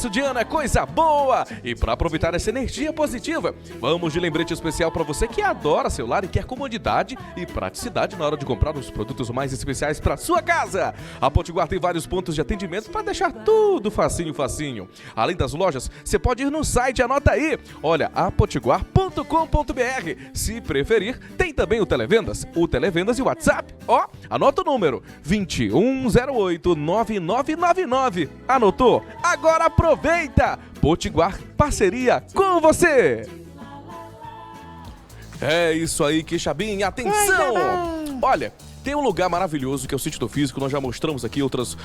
Começo de ano é coisa boa! E para aproveitar essa energia positiva, vamos de lembrete especial para você que adora celular e quer comodidade e praticidade na hora de comprar os produtos mais especiais para sua casa. A Potiguar tem vários pontos de atendimento para deixar tudo facinho, facinho. Além das lojas, você pode ir no site, anota aí. Olha, apotiguar.com.br. Se preferir, tem também o Televendas e o WhatsApp. Ó, anota o número 2108-9999. Anotou? Agora aproveita! Potiguar, parceria com você! É isso aí, Quixabim, atenção! Olha, tem um lugar maravilhoso que é o Sítio do Físico, nós já mostramos aqui em outras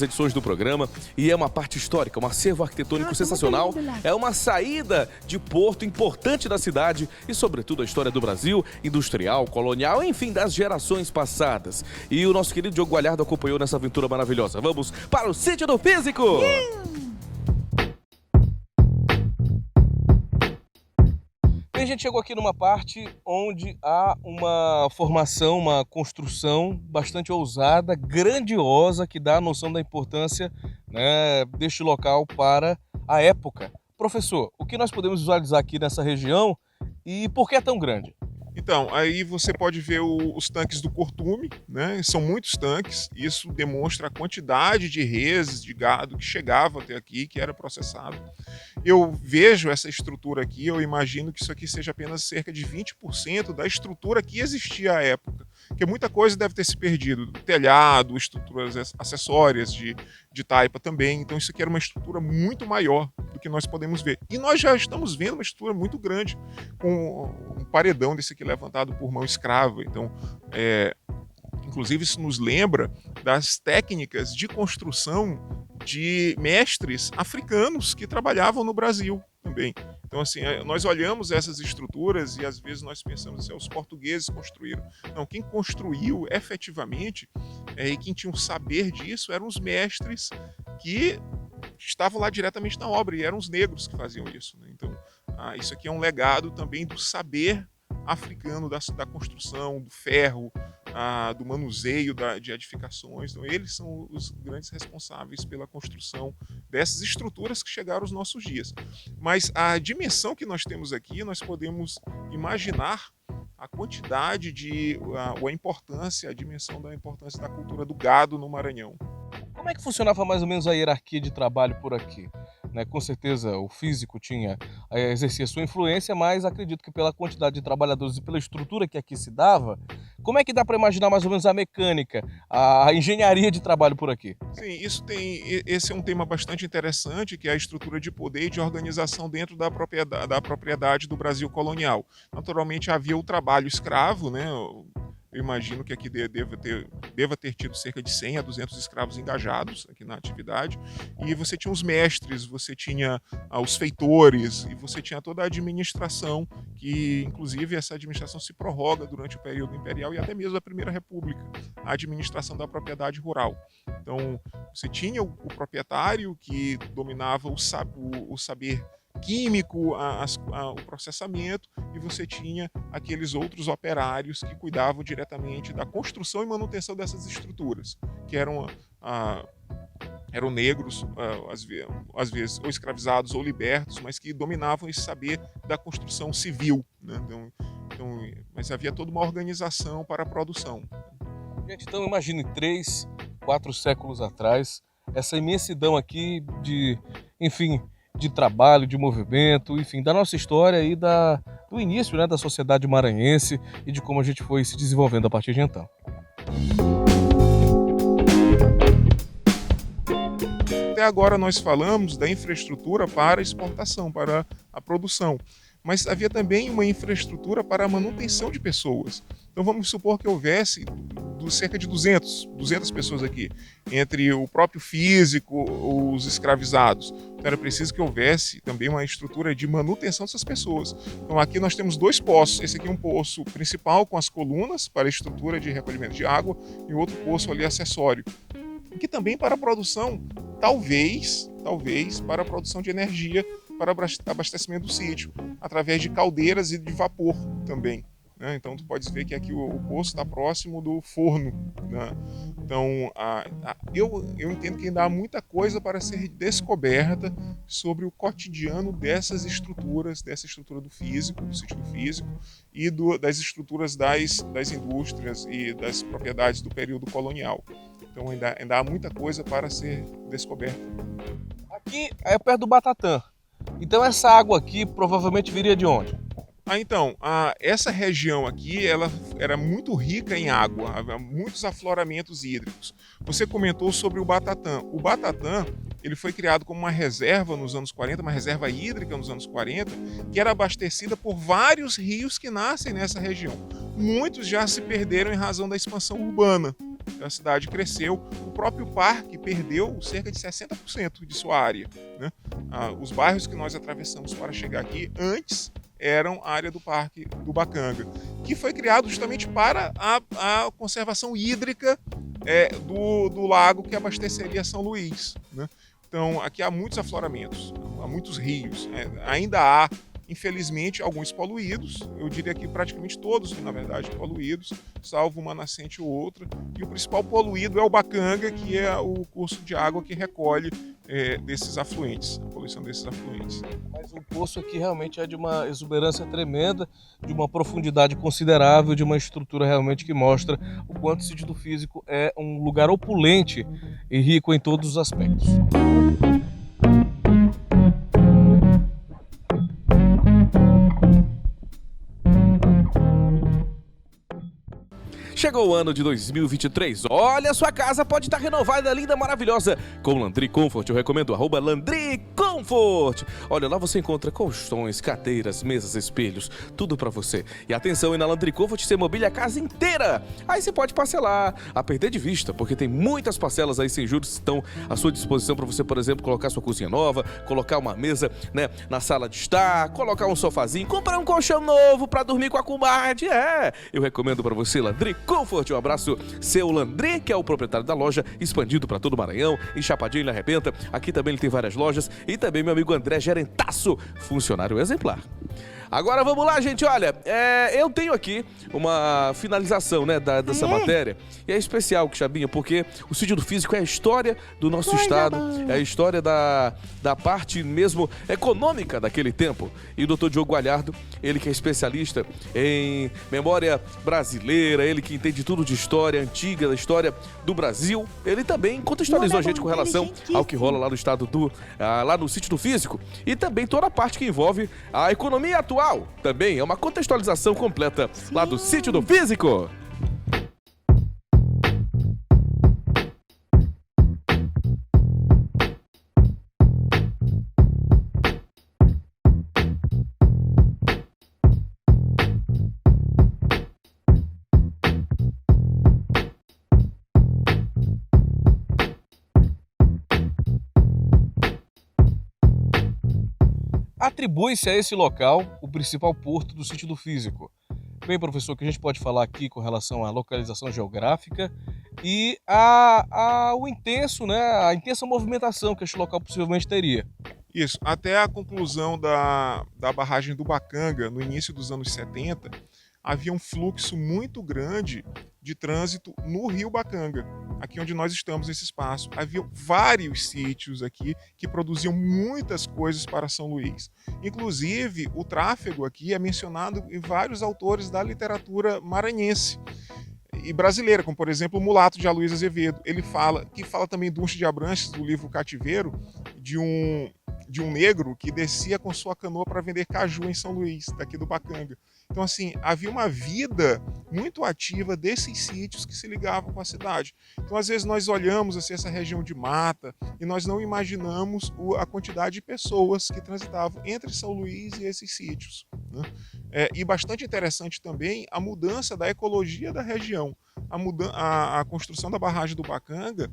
edições do programa, e é uma parte histórica, um acervo arquitetônico sensacional, é uma saída de porto importante da cidade e, sobretudo, a história do Brasil, industrial, colonial, enfim, das gerações passadas. E o nosso querido Diogo Galhardo acompanhou nessa aventura maravilhosa. Vamos para o Sítio do Físico! A gente chegou aqui numa parte onde há uma formação, uma construção bastante ousada, grandiosa, que dá a noção da importância, né, deste local para a época. Professor, o que nós podemos visualizar aqui nessa região e por que é tão grande? Então, aí você pode ver os tanques do Curtume, né? São muitos tanques, isso demonstra a quantidade de reses, de gado que chegava até aqui, que era processado. Eu vejo essa estrutura aqui, eu imagino que isso aqui seja apenas cerca de 20% da estrutura que existia à época, porque muita coisa deve ter se perdido, telhado, estruturas acessórias de taipa também, então isso aqui era uma estrutura muito maior do que nós podemos ver. E nós já estamos vendo uma estrutura muito grande, com um paredão desse aqui levantado por mão escrava, então inclusive isso nos lembra das técnicas de construção de mestres africanos que trabalhavam no Brasil também. Então, assim, nós olhamos essas estruturas e às vezes nós pensamos assim, os portugueses construíram. Não, quem construiu efetivamente e quem tinha um saber disso eram os mestres que estavam lá diretamente na obra e eram os negros que faziam isso, né? Então, isso aqui é um legado também do saber africano, da construção, do ferro, do manuseio de edificações. Então, eles são os grandes responsáveis pela construção dessas estruturas que chegaram aos nossos dias. Mas a dimensão que nós temos aqui, nós podemos imaginar a quantidade a dimensão da importância da cultura do gado no Maranhão. Como é que funcionava mais ou menos a hierarquia de trabalho por aqui? Né, com certeza o físico exercia sua influência, mas acredito que pela quantidade de trabalhadores e pela estrutura que aqui se dava, como é que dá para imaginar mais ou menos a mecânica, a engenharia de trabalho por aqui? Sim, esse é um tema bastante interessante, que é a estrutura de poder e de organização dentro da propriedade do Brasil colonial. Naturalmente havia o trabalho escravo, né? Eu imagino que aqui deva ter tido cerca de 100 a 200 escravos engajados aqui na atividade. E você tinha os mestres, você tinha os feitores e você tinha toda a administração, que inclusive essa administração se prorroga durante o período imperial e até mesmo a Primeira República, a administração da propriedade rural. Então, você tinha o proprietário que dominava o saber químico, o processamento, e você tinha aqueles outros operários que cuidavam diretamente da construção e manutenção dessas estruturas, que eram negros, às vezes ou escravizados ou libertos, mas que dominavam esse saber da construção civil, né? Mas havia toda uma organização para a produção. Gente, então imagine 3, 4 séculos atrás, essa imensidão aqui de trabalho, de movimento, enfim, da nossa história e do início, né, da sociedade maranhense e de como a gente foi se desenvolvendo a partir de então. Até agora nós falamos da infraestrutura para a exportação, para a produção, mas havia também uma infraestrutura para a manutenção de pessoas. Então vamos supor que houvesse cerca de 200 pessoas aqui, entre o próprio físico, os escravizados. Então era preciso que houvesse também uma estrutura de manutenção dessas pessoas. Então aqui nós temos 2 poços. Esse aqui é um poço principal com as colunas para a estrutura de recolhimento de água e outro poço ali acessório. Que também para a produção, talvez para a produção de energia, para abastecimento do sítio, através de caldeiras e de vapor também. né? Então tu pode ver que aqui o poço está próximo do forno, né? Então eu entendo que ainda há muita coisa para ser descoberta sobre o cotidiano dessas estruturas, dessa estrutura do físico, do sítio do físico e das estruturas das indústrias e das propriedades do período colonial. Então ainda há muita coisa para ser descoberta. Aqui é perto do Batatã. Então essa água aqui provavelmente viria de onde? Então, essa região aqui, ela era muito rica em água, havia muitos afloramentos hídricos. Você comentou sobre o Batatã. O Batatã, ele foi criado como uma reserva nos anos 40, uma reserva hídrica nos anos 40, que era abastecida por vários rios que nascem nessa região. Muitos já se perderam em razão da expansão urbana. A cidade cresceu, o próprio parque perdeu cerca de 60% de sua área, né? Os bairros que nós atravessamos para chegar aqui antes eram a área do Parque do Bacanga, que foi criado justamente para a conservação hídrica do lago que abasteceria São Luís, né? Então aqui há muitos afloramentos, há muitos rios, ainda há, infelizmente, alguns poluídos, eu diria que praticamente todos, na verdade, poluídos, salvo uma nascente ou outra, e o principal poluído é o Bacanga, que é o curso de água que recolhe desses afluentes, a poluição desses afluentes. Mas o poço aqui realmente é de uma exuberância tremenda, de uma profundidade considerável, de uma estrutura realmente que mostra o quanto o sítio do Físico é um lugar opulente e rico em todos os aspectos. Chegou o ano de 2023. Olha, sua casa pode estar renovada, linda, maravilhosa. Com Landry Comfort, eu recomendo @Landry Comfort. Olha, lá você encontra colchões, cadeiras, mesas, espelhos, tudo pra você. E atenção, e na Landry Comfort você mobília a casa inteira. Aí você pode parcelar, a perder de vista, porque tem muitas parcelas aí sem juros que estão à sua disposição para você, por exemplo, colocar sua cozinha nova, colocar uma mesa, né, na sala de estar, colocar um sofazinho, comprar um colchão novo pra dormir com a comadre. Eu recomendo pra você Landry Comfort. Um abraço, seu Landry, que é o proprietário da loja, expandido para todo o Maranhão, em Chapadinho, na Arrebenta. Aqui também ele tem várias lojas. E também meu amigo André Gerentaço, funcionário exemplar. Agora vamos lá, gente, olha, eu tenho aqui uma finalização, né, dessa matéria, e é especial, Chabinha, porque o sítio do Físico é a história do nosso estado, é a história da parte mesmo econômica daquele tempo. E o doutor Diogo Galhardo, ele que é especialista em memória brasileira, ele que entende tudo de história antiga, da história do Brasil, ele também contextualizou a gente com relação ao que rola lá no estado lá no sítio do Físico, e também toda a parte que envolve a economia atual. Também é uma contextualização completa lá do sítio do Físico. Atribui-se a esse local o principal porto do sítio do Físico. Bem, professor, o que a gente pode falar aqui com relação à localização geográfica e o intenso, né, a intensa movimentação que este local possivelmente teria. Isso, até a conclusão da barragem do Bacanga, no início dos anos 70, havia um fluxo muito grande de trânsito no rio Bacanga, aqui onde nós estamos, nesse espaço. Havia vários sítios aqui que produziam muitas coisas para São Luís. Inclusive, o tráfego aqui é mencionado em vários autores da literatura maranhense e brasileira, como por exemplo o Mulato de Aloysio Azevedo. Ele fala também Dunche de Abranches, do livro Cativeiro, de um negro que descia com sua canoa para vender caju em São Luís, daqui do Bacanga. Então, assim, havia uma vida muito ativa desses sítios que se ligavam com a cidade. Então, às vezes, nós olhamos assim, essa região de mata e nós não imaginamos a quantidade de pessoas que transitavam entre São Luís e esses sítios, né? E bastante interessante também a mudança da ecologia da região. A construção da barragem do Bacanga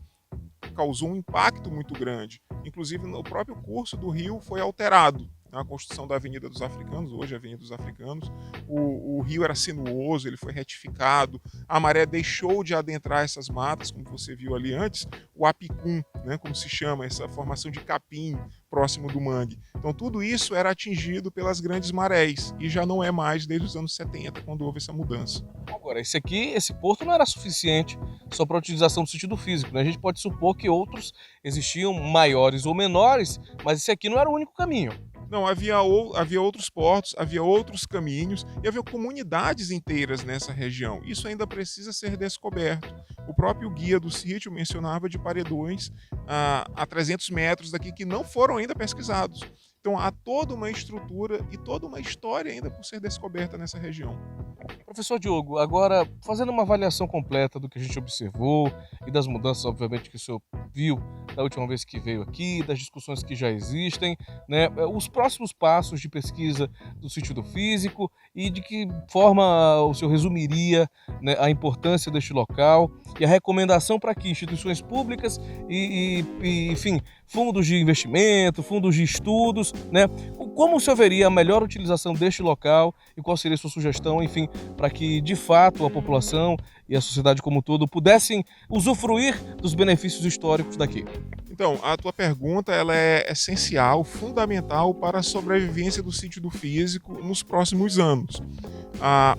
causou um impacto muito grande. Inclusive, o próprio curso do rio foi alterado. a construção da Avenida dos Africanos, hoje a Avenida dos Africanos. O rio era sinuoso, ele foi retificado, a maré deixou de adentrar essas matas, como você viu ali antes, o apicum, né, como se chama, essa formação de capim próximo do mangue. Então tudo isso era atingido pelas grandes marés e já não é mais desde os anos 70, quando houve essa mudança. Agora, esse porto não era suficiente só para a utilização do sentido físico, né? A gente pode supor que outros existiam maiores ou menores, mas esse aqui não era o único caminho. Não, havia outros portos, havia outros caminhos e havia comunidades inteiras nessa região. Isso ainda precisa ser descoberto. O próprio guia do sítio mencionava de paredões a 300 metros daqui que não foram ainda pesquisados. Então há toda uma estrutura e toda uma história ainda por ser descoberta nessa região. Professor Diogo, agora fazendo uma avaliação completa do que a gente observou e das mudanças, obviamente, que o senhor viu da última vez que veio aqui, das discussões que já existem, né, os próximos passos de pesquisa do sítio do físico e de que forma o senhor resumiria, né, a importância deste local e a recomendação para que instituições públicas enfim, fundos de investimento, fundos de estudos, né, como o senhor veria a melhor utilização deste local e qual seria a sua sugestão, enfim, para que de fato a população e a sociedade como um todo pudessem usufruir dos benefícios históricos daqui? Então, a tua pergunta ela é essencial, fundamental para a sobrevivência do sítio do físico nos próximos anos.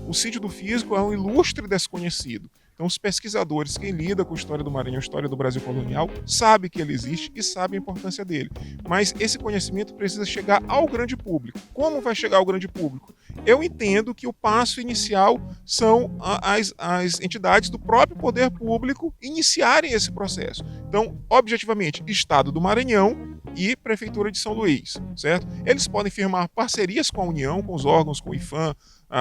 O sítio do físico é um ilustre desconhecido. Então, os pesquisadores, quem lida com a história do Maranhão, a história do Brasil colonial, sabe que ele existe e sabe a importância dele. Mas esse conhecimento precisa chegar ao grande público. Como vai chegar ao grande público? Eu entendo que o passo inicial são as entidades do próprio poder público iniciarem esse processo. Então, objetivamente, Estado do Maranhão e Prefeitura de São Luís, certo? Eles podem firmar parcerias com a União, com os órgãos, com o IFAM,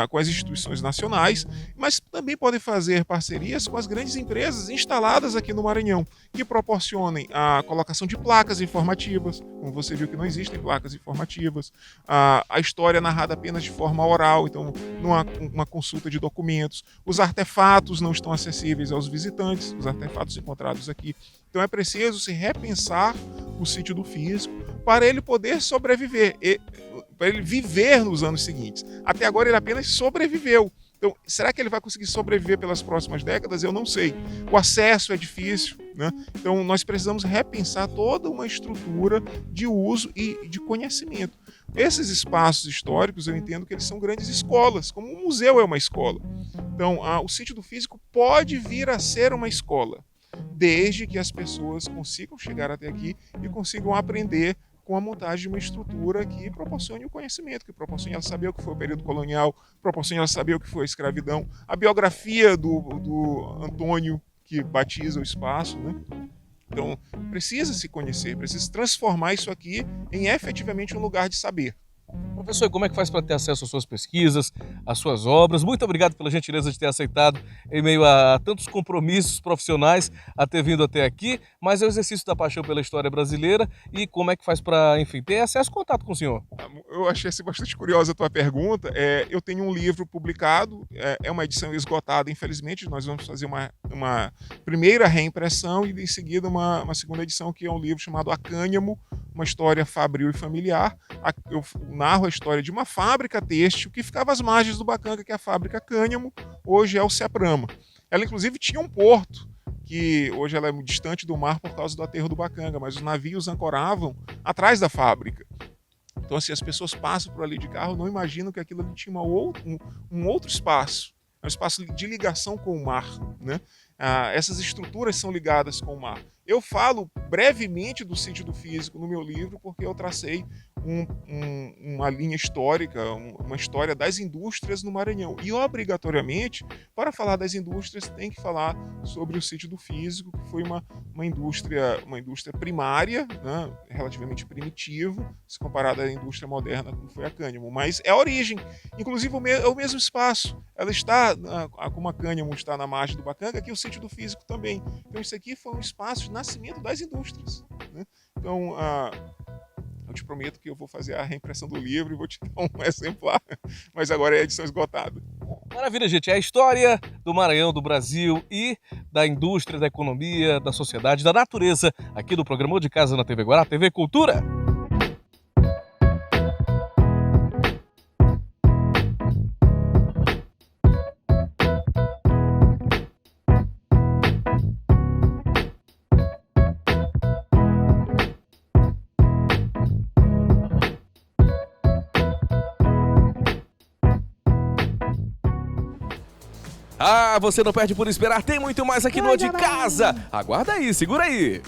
com as instituições nacionais, mas também podem fazer parcerias com as grandes empresas instaladas aqui no Maranhão, que proporcionem a colocação de placas informativas, como você viu que não existem placas informativas, a história narrada apenas de forma oral, então não há uma consulta de documentos, os artefatos não estão acessíveis aos visitantes, os artefatos encontrados aqui. Então é preciso se repensar o sítio do físico para ele poder sobreviver, para ele viver nos anos seguintes. Até agora ele apenas sobreviveu. Então, será que ele vai conseguir sobreviver pelas próximas décadas? Eu não sei. O acesso é difícil, né? Então, nós precisamos repensar toda uma estrutura de uso e de conhecimento. Esses espaços históricos, eu entendo que eles são grandes escolas, como um museu é uma escola. Então, o sítio do físico pode vir a ser uma escola, desde que as pessoas consigam chegar até aqui e consigam aprender com a montagem de uma estrutura que proporcione o conhecimento, que proporcione ela saber o que foi o período colonial, proporcione ela saber o que foi a escravidão, a biografia do Antônio, que batiza o espaço, né? Então, precisa se conhecer, precisa transformar isso aqui em efetivamente um lugar de saber. Professor, e como é que faz para ter acesso às suas pesquisas, às suas obras? Muito obrigado pela gentileza de ter aceitado, em meio a tantos compromissos profissionais, a ter vindo até aqui, mas é o exercício da paixão pela história brasileira e como é que faz para, enfim, ter acesso, contato com o senhor? Eu achei bastante curiosa a tua pergunta. Eu tenho um livro publicado, é uma edição esgotada, infelizmente. Nós vamos fazer uma primeira reimpressão e, em seguida, uma segunda edição, que é um livro chamado A Cânhamo, uma história fabril e familiar. Eu narro a história de uma fábrica têxtil que ficava às margens do Bacanga, que é a fábrica Cânhamo, hoje é o Ceprama. Ela, inclusive, tinha um porto, que hoje ela é distante do mar por causa do aterro do Bacanga, mas os navios ancoravam atrás da fábrica. Então, assim, as pessoas passam por ali de carro, não imaginam que aquilo ali tinha um outro espaço, um espaço de ligação com o mar, né? Essas estruturas são ligadas com o mar. Eu falo brevemente do sítio do físico no meu livro porque eu tracei uma linha histórica, uma história das indústrias no Maranhão. E, obrigatoriamente, para falar das indústrias, tem que falar sobre o sítio do físico, que foi uma indústria primária, né, relativamente primitivo, se comparado à indústria moderna, como foi a Cânhamo. Mas é a origem. Inclusive, é o mesmo espaço. Ela está, como a Cânhamo está na margem do Bacanga, aqui o sítio do físico também. Então, isso aqui foi um espaço de nascimento das indústrias, né? Então, eu te prometo que eu vou fazer a reimpressão do livro e vou te dar um exemplar, mas agora é a edição esgotada. Maravilha, gente. É a história do Maranhão, do Brasil e da indústria, da economia, da sociedade, da natureza, aqui do programa De Casa na TV Guará, TV Cultura. Ah, você não perde por esperar, tem muito mais aqui no De Casa. Aguarda aí, segura aí.